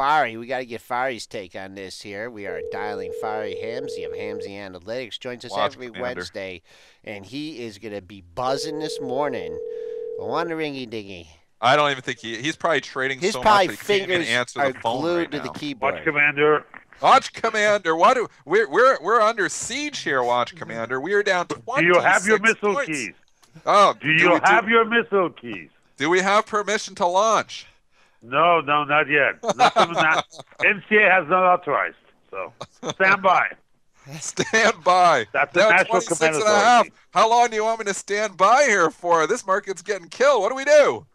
Fari. We got to get Fari's take on this here. We are dialing Fari Hamzei of Hamzei Analytics. Joins us Watch every Commander. Wednesday, and he is going to be buzzing this morning. Wonderingy dingy. I don't even think he's probably trading His so much probably that he can't even fingers answer are the phone glued right to the now. keyboard. Watch Commander. Watch Commander. We're under siege here, Watch Commander. We are down 26 Do you have your missile points. keys? Oh, Do you have your missile keys? Do we have permission to launch? No, not yet. Nothing that NCA has not authorized. So stand by. Stand by. That's the down National 26 Command and a half. Authority. How long do you want me to stand by here for? This market's getting killed. What do we do?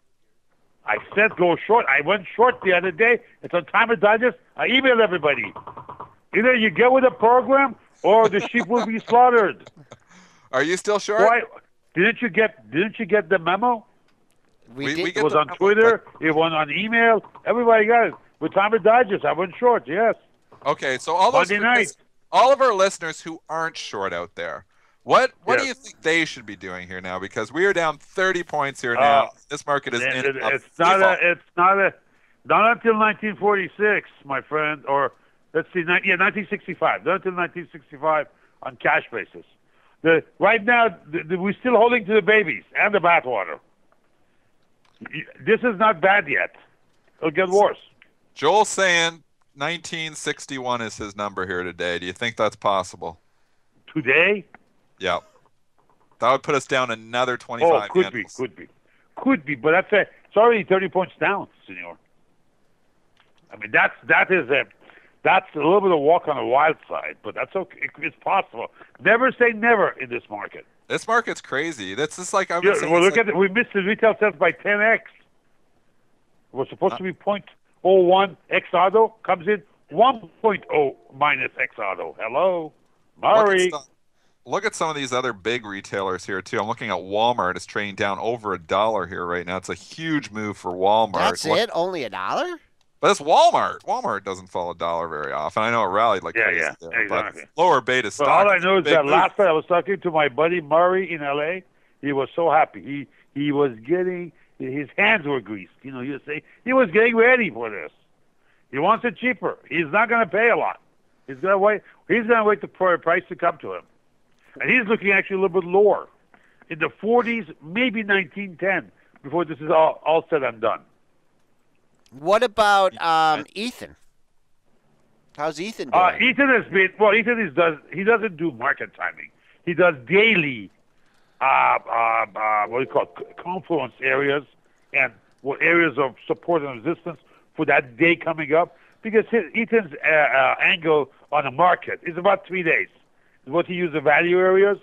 I said go short. I went short the other day. It's on Time of Digest. I emailed everybody. Either you get with the program or the sheep will be slaughtered. Are you still short? Why? Didn't you get the memo? We get It was the on memo, Twitter. It was on email. Everybody got it. With Time of Digest, I went short. Yes. Okay, so all Monday night. all of our listeners who aren't short out there, what Yes. do you think they should be doing here now? Because we are down 30 points here now. This market is in a It's freefall. not until 1946, my friend, or let's see, 1965. Not until 1965 on cash basis. Right now, we're still holding to the babies and the bathwater. This is not bad yet. It'll get worse. Joel's saying 1961 is his number here today. Do you think that's possible? Today? Yeah. That would put us down another 25 Could handles. be. But it's already 30 points down, senor. I mean, that's a little bit of walk on the wild side, but that's okay. It's possible. Never say never in this market. This market's crazy. That's just like we missed the retail sales by 10x. We're supposed to be 0.01 X auto, comes in 1.0 minus X auto. Hello, Murray. Look at some of these other big retailers here too. I'm looking at Wal-Mart. It's trading down over $1 here right now. It's a huge move for Wal-Mart. That's it? Only $1? But it's Walmart. Walmart doesn't fall $1 very often. I know it rallied like crazy there, exactly. but lower beta stock. But all I know is that move. last night I was talking to my buddy Murray in L.A. He was so happy. He was getting his hands were greased. You know, you say he was getting ready for this. He wants it cheaper. He's not going to pay a lot. He's going to wait. He's going to wait for a price to come to him, and he's looking actually a little bit lower, in the 40s, maybe 1910, before this is all said and done. What about Ethan? How's Ethan doing? Ethan has been he doesn't do market timing. He does daily what do you call it, confluence areas and what areas of support and resistance for that day coming up. Because Ethan's angle on the market is about 3 days. Is what he uses the value areas.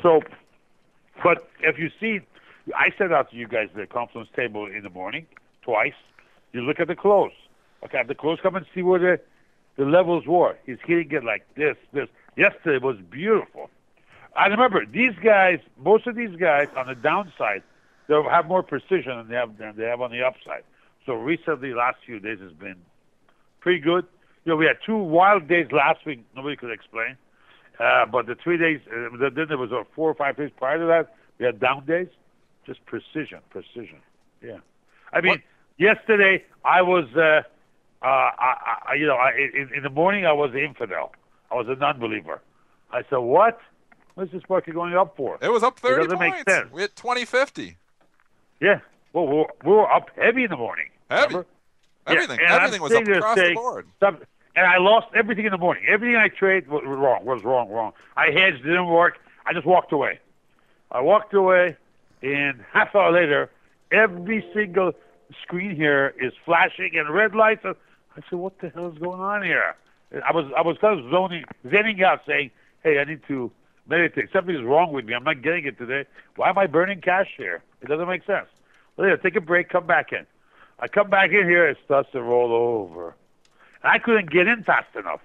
So, but if you see, I sent out to you guys the confluence table in the morning twice. You look at the close. Okay, at the close, come and see where the levels were. He's hitting it like this. Yesterday was beautiful. And remember, these guys, most of these guys on the downside, they'll have more precision than they have on the upside. So recently, last few days has been pretty good. You know, we had 2 wild days last week. Nobody could explain. But the 3 days, then there was 4 or 5 days prior to that. We had down days. Just precision. Yeah. I mean, yesterday I was, in the morning I was an infidel. I was a non-believer. I said, what? What's this market going up for? It was up 30 It doesn't points. make sense. We had 2050. Yeah. Well, we were up heavy in the morning. Heavy. Remember? Everything. Yeah, Everything was up across the board. And I lost everything in the morning. Everything I traded was wrong. I hedged, it didn't work. I just walked away. And half hour later, every single screen here is flashing and red lights. I said, what the hell is going on here? I was kind of zenning out, saying, hey, I need to meditate. Something's wrong with me. I'm not getting it today. Why am I burning cash here? It doesn't make sense. Well, yeah, take a break, come back in. I come back in here, it starts to roll over. And I couldn't get in fast enough.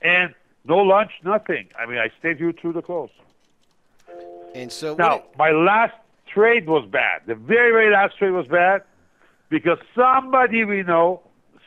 And no lunch, nothing. I mean, I stayed here through the close. And so now, my last trade was bad. The very, very last trade was bad because somebody we know,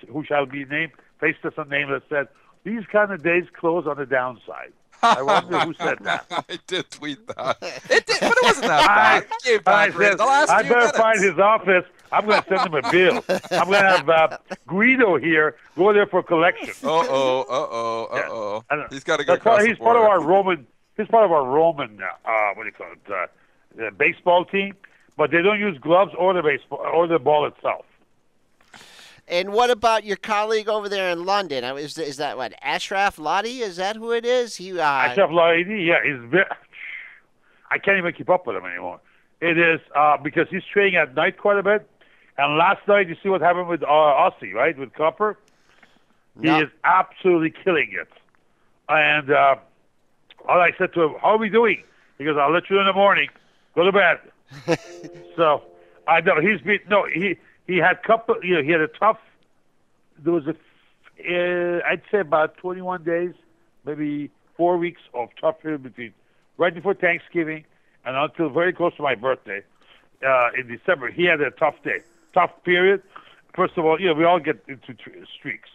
who shall be named, faced us a name that said, these kind of days close on the downside. I wonder who said that. I did tweet that. It did, but it wasn't that bad. I better find his office. I'm going to send him a bill. I'm going to have Guido here go there for collection. Uh-oh. And He's got to get that's across part, the he's part of border. our Roman. He's part of our Roman. What do you call it? Baseball team, but they don't use gloves or the baseball or the ball itself. And what about your colleague over there in London? Is that what, Ashraf Lottie? Is that who it is? Ashraf Lottie, yeah, I can't even keep up with him anymore. It is because he's training at night quite a bit. And last night, you see what happened with Aussie, right? With Copper? He is absolutely killing it. And all I said to him, how are we doing? He goes, I'll let you know in the morning. Go to bed. So, I know, he had couple, he had a tough, there was I'd say about 21 days, maybe 4 weeks of tough period between right before Thanksgiving and until very close to my birthday in December. He had a tough period. First of all, we all get into streaks.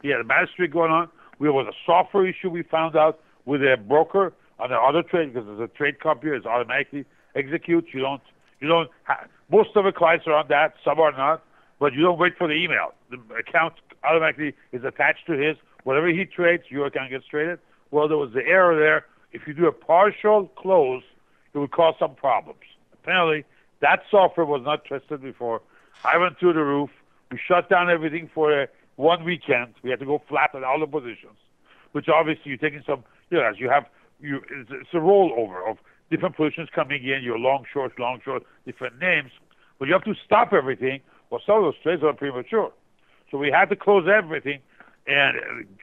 He had a bad streak going on. There was a software issue we found out with a broker on the other trade because there's a trade company that automatically executes. Most of the clients are on that. Some are not. But you don't wait for the email. The account automatically is attached to his. Whatever he trades, your account gets traded. Well, there was the error there. If you do a partial close, it would cause some problems. Apparently, that software was not tested before. I went through the roof. We shut down everything for one weekend. We had to go flat on all the positions, which obviously you're taking some, as you have, it's a rollover of different positions coming in, your long, short, different names. But you have to stop everything, or some of those trades are premature. So we had to close everything and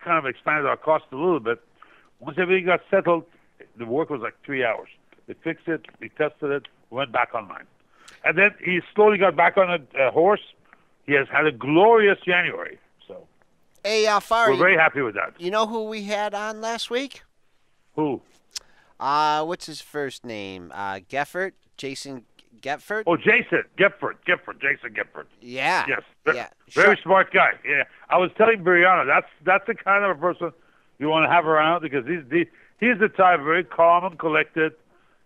kind of expanded our cost a little bit. Once everything got settled, the work was like 3 hours. They fixed it, we tested it, went back online. And then he slowly got back on a horse. He has had a glorious January. So Hey, Fari, we're very happy with that. You know who we had on last week? Who? What's his first name? Geffert? Jason Geffert? Oh, Jason Geffert. Yeah. Yes. Yeah. Very smart guy. Yeah. I was telling Brianna, that's the kind of a person you want to have around because he's the type, very calm and collected.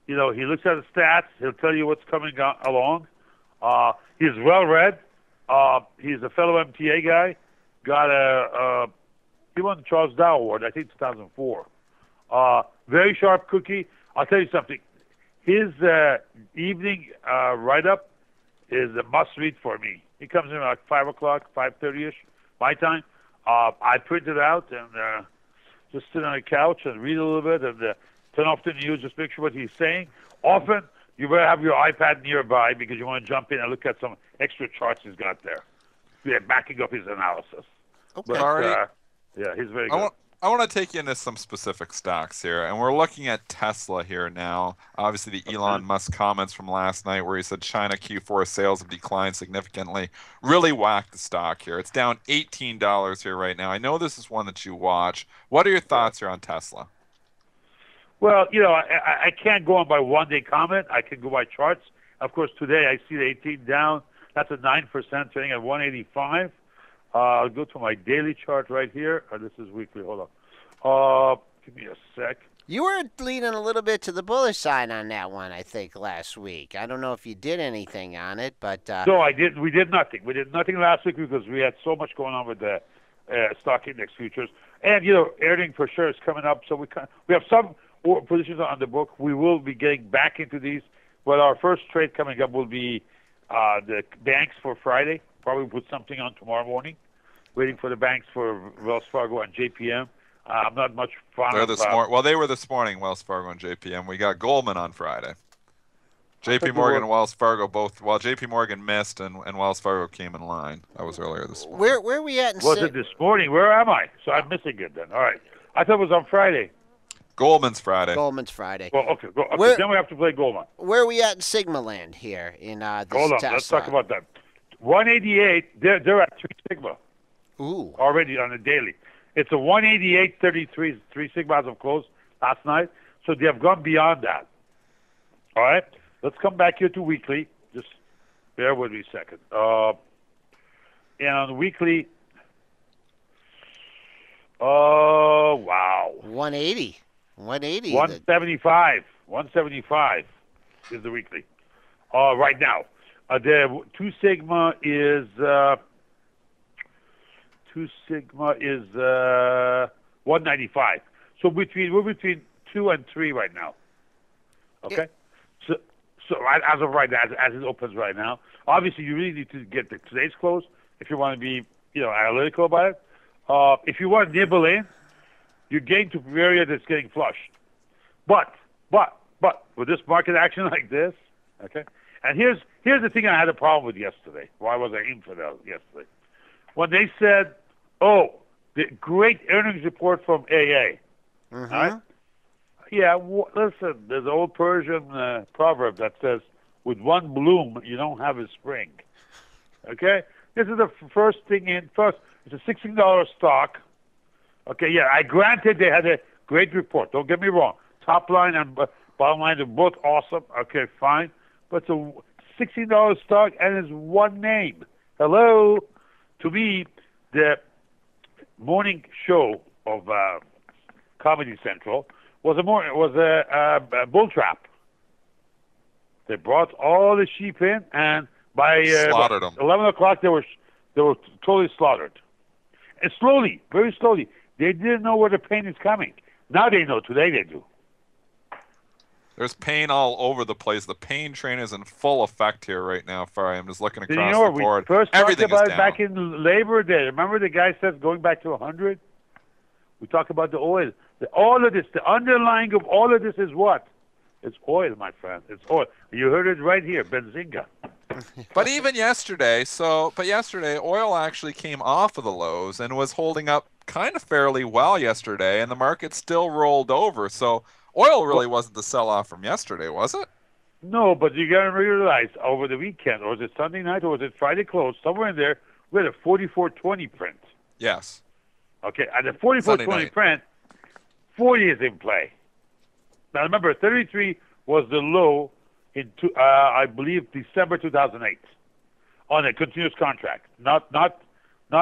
He looks at the stats. He'll tell you what's coming along. He's well-read. He's a fellow MTA guy. He won the Charles Dow Award, I think 2004. Very sharp cookie. I'll tell you something. His evening write-up is a must-read for me. He comes in like 5 o'clock, 5:30-ish, my time. I print it out and just sit on a couch and read a little bit and turn off the news, just make sure what he's saying. Often, you better have your iPad nearby because you want to jump in and look at some extra charts he's got there. Yeah, backing up his analysis. Okay. But, yeah, he's very good. I want to take you into some specific stocks here, and we're looking at Tesla here now. Obviously, the Elon Musk comments from last night where he said China Q4 sales have declined significantly really whacked the stock here. It's down $18 here right now. I know this is one that you watch. What are your thoughts here on Tesla? Well, I can't go on by one-day comment. I can go by charts. Of course, today I see the 18 down. That's a 9% trading at 185. I'll go to my daily chart right here. This is weekly. Hold on. Give me a sec. You were leaning a little bit to the bullish side on that one, I think, last week. I don't know if you did anything on it, but No, I didn't. We did nothing. We did nothing last week because we had so much going on with the stock index futures. And, earnings for sure is coming up. So we have some positions on the book. We will be getting back into these. But our first trade coming up will be the banks for Friday. Probably put something on tomorrow morning. Waiting for the banks for Wells Fargo and JPM. I'm not much fond of Well, they were this morning, Wells Fargo and JPM. We got Goldman on Friday. JP Morgan and Wells Fargo both. Well, JP Morgan missed and Wells Fargo came in line. That was earlier this morning. Where are we at? Was it this morning? Where am I? So I'm missing it then. All right. I thought it was on Friday. Goldman's Friday. Goldman's Friday. Well, okay. Then we have to play Goldman. Where are we at in Sigma land here in this Hold on. Tesla? Let's talk about that. 188. They're at 3 Sigma. Ooh. Already on the daily. It's a 188.33. 3 Sigmas have closed last night. So they have gone beyond that. All right? Let's come back here to weekly. Just bear with me a second. And on weekly, oh, wow. 180. 180. 175. 175 is the weekly right now. The 2 sigma is 195. So we're between 2 and 3 right now. Okay, so as of right now, as it opens right now, obviously you really need to get today's close if you want to be analytical about it. If you want to nibble in, you're getting to an area that's getting flushed. But with this market action like this, okay. And here's the thing I had a problem with yesterday. Why was I infidel yesterday? When they said, "Oh, the great earnings report from AA." Mm-hmm. All right? Yeah, listen, there's an old Persian proverb that says, "With one bloom, you don't have a spring." Okay? This is the first thing in. First, it's a $16 stock. Okay, yeah, I granted they had a great report. Don't get me wrong. Top line and bottom line are both awesome. Okay, fine. But it's a $16 stock and it's one name. Hello? To me, the morning show of Comedy Central was a bull trap. They brought all the sheep in, and by Slaughtered them. 11 o'clock they were totally slaughtered. And slowly, very slowly, they didn't know where the pain is coming. Now they know. Today they do. There's pain all over the place. The pain train is in full effect here right now, Fari. I'm just looking across the board. We first Everything talked about is it down. back in Labor Day. Remember the guy said going back to 100? We talk about the oil. All of this, the underlying of all of this is what? It's oil, my friend. It's oil. You heard it right here, Benzinga. But even yesterday, yesterday oil actually came off of the lows and was holding up kind of fairly well yesterday, and the market still rolled over. So oil really wasn't the sell-off from yesterday, was it? No, but you got to realize over the weekend, or was it Sunday night, or was it Friday close? Somewhere in there, we had a 44.20 print. Yes. Okay, and the 44.20 print, 40 is in play. Now remember, 33 was the low in, I believe, December 2008 on a continuous contract, not what do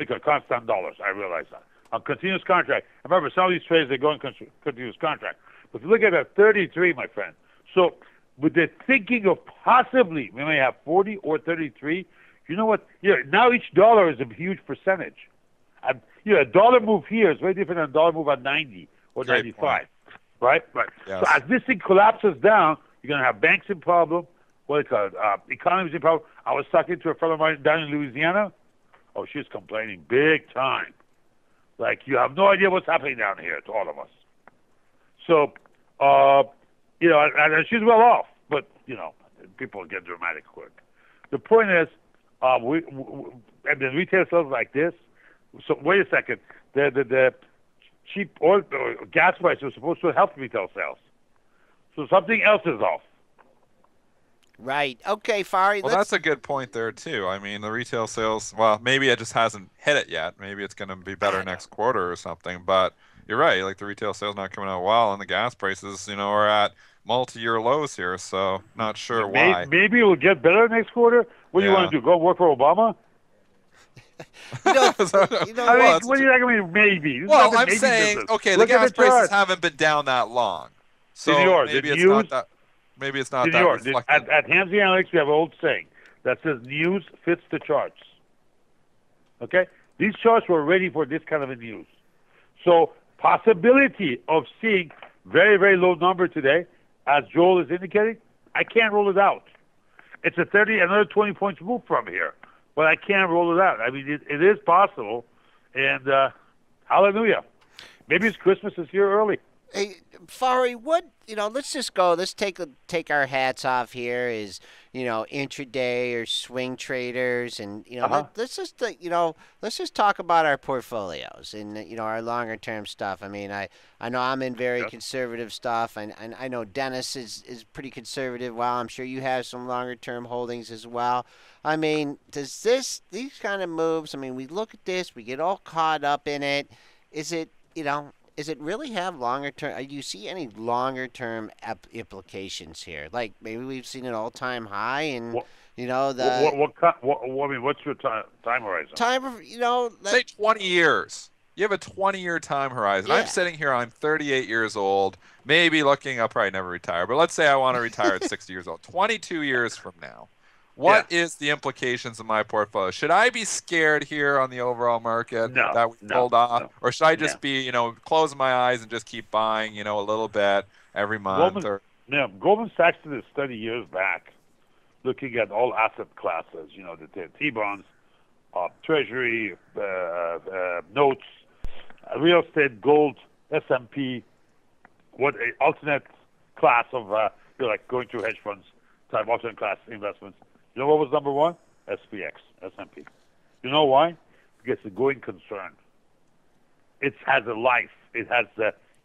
you call it, constant dollars. I realize that. On continuous contract. Remember, some of these trades, they go in continuous contract. But if you look at that 33, my friend, so with the thinking of possibly we may have 40 or 33, you know what? Now each dollar is a huge percentage. And, a dollar move here is very different than a dollar move at 90 or Great 95. Right? Yes. So as this thing collapses down, you're going to have banks in problem, economies in problem. I was talking to a friend of mine down in Louisiana. Oh, she's complaining big time. Like, you have no idea what's happening down here to all of us. So, and she's well off, but, people get dramatic quick. The point is, and the retail sales like this, so wait a second, the cheap oil gas prices are supposed to help retail sales. So something else is off. Right. Okay, Fari. Well, that's a good point there, too. I mean, the retail sales, well, maybe it just hasn't hit it yet. Maybe it's going to be better next quarter or something. But you're right. Like, the retail sales not coming out well, and the gas prices, are at multi-year lows here. So not sure why. Maybe it will get better next quarter. What do you want to do? Go work for Obama? What do you mean, maybe? Well, I'm saying, okay, the gas prices haven't been down that long. So maybe it's not that. Maybe it's not that reflective. At Hamzei Analytics, we have an old saying that says news fits the charts. Okay? These charts were ready for this kind of a news. So possibility of seeing very, very low number today, as Joel is indicating, I can't roll it out. It's another 20 points move from here. But I can't roll it out. I mean, it is possible. And hallelujah. Maybe it's Christmas is here early. Hey, Fari, let's just go. Let's take our hats off here as, intraday or swing traders. And, let's just talk about our portfolios and, our longer term stuff. I mean, I know I'm in very conservative stuff. And I know Dennis is pretty conservative. Well, I'm sure you have some longer term holdings as well. I mean, these kind of moves, we look at this, we get all caught up in it. Is it really have longer term? Do you see any longer term implications here? Like maybe we've seen an all time high, and what's your time horizon? Say 20 years. You have a 20-year time horizon. Yeah. I'm sitting here. I'm 38 years old. Maybe I'll probably never retire. But let's say I want to retire at 60 years old. 22 years from now, What is the implications of my portfolio? Should I be scared here on the overall market No, that we no, pulled off, no, or should I no. just be, close my eyes and just keep buying, a little bit every month? Goldman, Or yeah, Goldman Sachs did a study years back looking at all asset classes, the T-bonds, treasury, notes, real estate, gold, S&P, what a alternate class of, like going through hedge funds type alternate class investments. You know what was number one? SPX, S&P. You know why? Because it's a going concern. It has a life. It has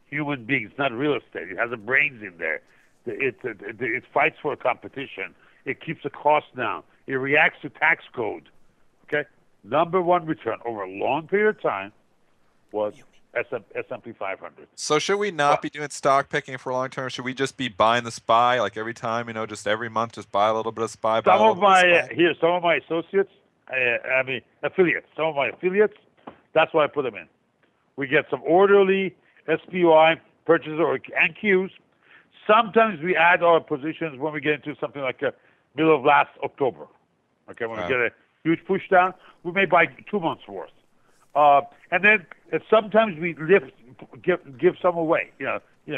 human beings, not real estate. It has a brains in there. It fights for competition. It keeps the cost down. It reacts to tax code. Okay? Number one return over a long period of time was S&P 500. so should we not be doing stock picking for long term? Should we just be buying the SPY like every time, just every month, just buy a little bit of SPY, buy a Some little of bit of my SPY? some of my associates, affiliates. Some of my affiliates. That's why I put them in. We get some orderly SPY purchases and Qs. Sometimes we add our positions when we get into something like middle of last October. Okay, when we get a huge push down, we may buy 2 months worth. And then sometimes we give some away,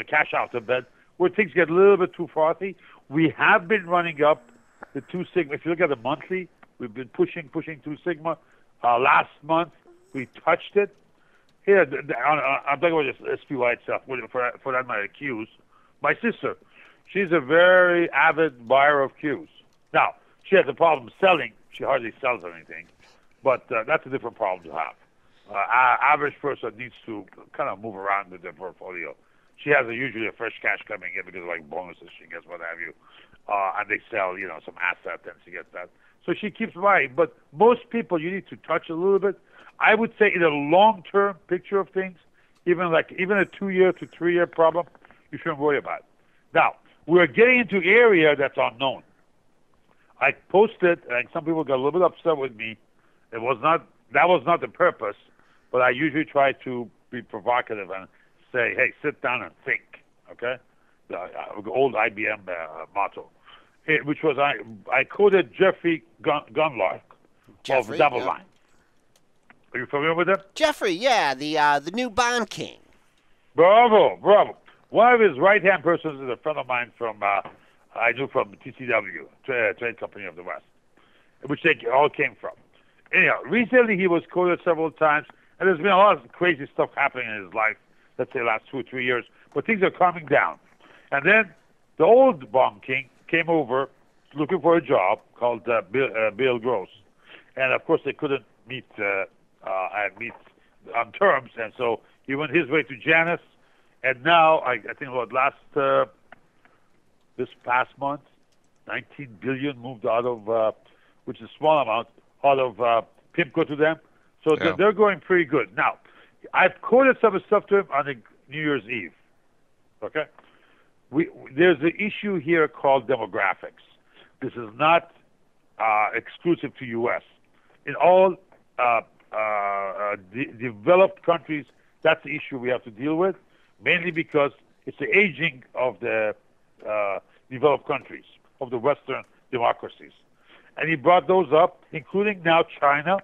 cash out a bit where things get a little bit too frothy. We have been running up the 2 sigma. If you look at the monthly, we've been pushing 2 sigma. Last month we touched it. Here, I'm talking about this SPY itself. For that matter, Qs. My sister, she's a very avid buyer of Qs. Now she has a problem selling. She hardly sells anything, but that's a different problem to have. Average person needs to kind of move around with their portfolio. She has usually a fresh cash coming in because of like bonuses she gets, what have you, and they sell, some asset and she gets that. So she keeps buying. But most people, you need to touch a little bit. I would say in a long-term picture of things, even a 2-year to 3-year problem, you shouldn't worry about it. Now we're getting into area that's unknown. I posted, and some people got a little bit upset with me. That was not the purpose. But I usually try to be provocative and say, hey, sit down and think, okay? The old IBM motto, which was I quoted Jeffrey Gunlark of DoubleLine. Are you familiar with him? Jeffrey, yeah, the new bond king. Bravo. One of his right-hand persons is a friend of mine I knew from TCW, Trade Company of the West, which they all came from. Anyhow, recently he was quoted several times. And there's been a lot of crazy stuff happening in his life, let's say the last 2 or 3 years, but things are calming down. And then the old bomb king came over looking for a job called Bill Gross. And of course they couldn't meet on terms, and so he went his way to Janus. And now, I think this past month, 19 billion moved out of, which is a small amount, out of PIMCO to them. So they're going pretty good. Now, I've quoted some of the stuff to him on the New Year's Eve. Okay? There's an issue here called demographics. This is not exclusive to U.S. In all developed countries, that's the issue we have to deal with, mainly because it's the aging of the developed countries, of the Western democracies. And he brought those up, including now China.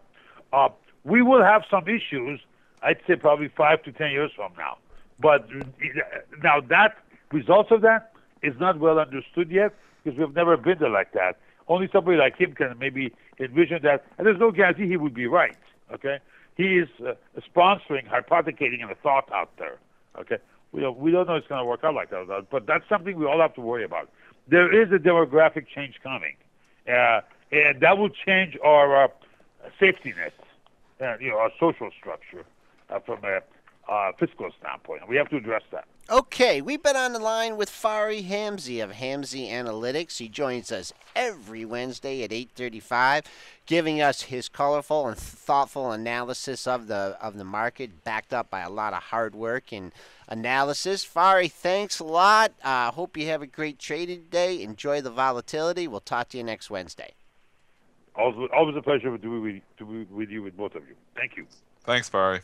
We will have some issues, I'd say probably 5 to 10 years from now. But now that results of that is not well understood yet because we've never been there like that. Only somebody like him can maybe envision that, and there's no guarantee he would be right. Okay, he is sponsoring, hypothecating, and a thought out there. Okay, we don't know it's going to work out like that, but that's something we all have to worry about. There is a demographic change coming, and that will change our safety nets. Our social structure from a fiscal standpoint. We have to address that. Okay, we've been on the line with Fari Hamzei of Hamzei Analytics. He joins us every Wednesday at 8:35, giving us his colorful and thoughtful analysis of the market, backed up by a lot of hard work and analysis. Fari, thanks a lot. Hope you have a great trading day. Enjoy the volatility. We'll talk to you next Wednesday. Always a pleasure to be with you, with both of you. Thank you. Thanks, Fari.